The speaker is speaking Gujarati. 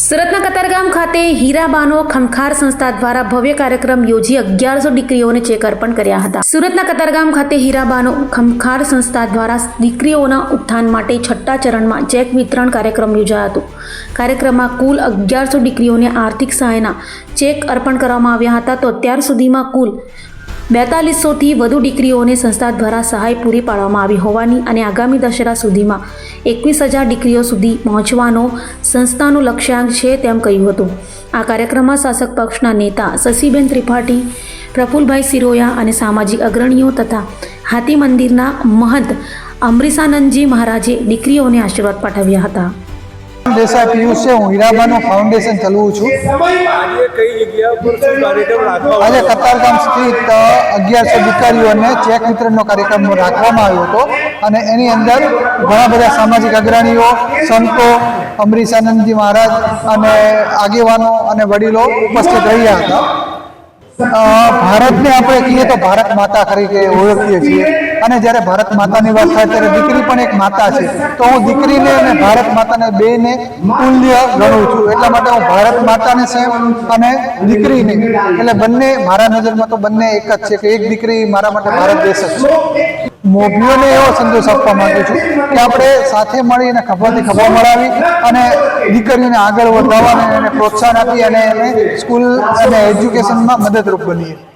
સુરતના કતારગામ ખાતે હીરાબાનો ખમખાર સંસ્થા દ્વારા ભવ્ય કાર્યક્રમ યોજી 1100 દીકરીઓને ચેક અર્પણ કર્યા હતા। સુરતના કતારગામ ખાતે હીરાબાનો ખમખાર સંસ્થા દ્વારા દીકરીઓના ઉત્થાન માટે છઠ્ઠા ચરણમાં ચેક વિતરણ કાર્યક્રમ યોજાયો હતો। કાર્યક્રમમાં કુલ 1100 દીકરીઓને આર્થિક સહાયના ચેક અર્પણ કરવામાં આવ્યા હતા। તો અત્યાર સુધીમાં કુલ 4200થી વધુ દીકરીઓને સંસ્થા દ્વારા સહાય પૂરી પાડવામાં આવી હોવાની અને આગામી દશેરા સુધીમાં 21000 દીકરીઓ સુધી પહોંચવાનો સંસ્થાનું લક્ષ્યાંક છે તેમ કહ્યું હતું। આ કાર્યક્રમમાં શાસક પક્ષના નેતા શશીબેન ત્રિપાઠી, પ્રફુલભાઈ સિરોયા અને સામાજિક અગ્રણીઓ તથા હાથી મંદિરના મહંત અમરીશાનંદજી મહારાજે દીકરીઓને આશીર્વાદ પાઠવ્યા હતા। દેસાઈ પિયુષ છે, હું હીરાબાનો ફાઉન્ડેશન ચલાવું છું। આજે કતારગામ સ્થિત 1100 દીકરીઓને ચેક વિતરણનો કાર્યક્રમ રાખવામાં આવ્યો હતો અને એની અંદર ઘણા બધા સામાજિક અગ્રણીઓ, સંતો, અમરીશાનંદજી મહારાજ અને આગેવાનો અને વડીલો ઉપસ્થિત રહ્યા હતા। ભારતને આપણે કહીએ તો ભારત માતા તરીકે ઓળખીએ છીએ અને જ્યારે ભારત માતાની વાત થાય ત્યારે દીકરી પણ એક માતા છે। તો હું દીકરીને અને ભારત માતાને બેને તુલ્ય ગણું છું। એટલા માટે હું ભારત માતાને સેમ અને દીકરીને, એટલે બંને મારા નજરમાં તો બંને એક જ છે કે એક દીકરી મારા માટે ભારત દેશ જ છે। મોભીઓને એવો સંદેશ આપવા માંગુ છું કે આપણે સાથે મળીને ખભાથી ખભા મળાવી અને દીકરીઓને આગળ વધારવા અને એને પ્રોત્સાહન આપી અને એને સ્કૂલ અને એજ્યુકેશનમાં મદદરૂપ બનીએ।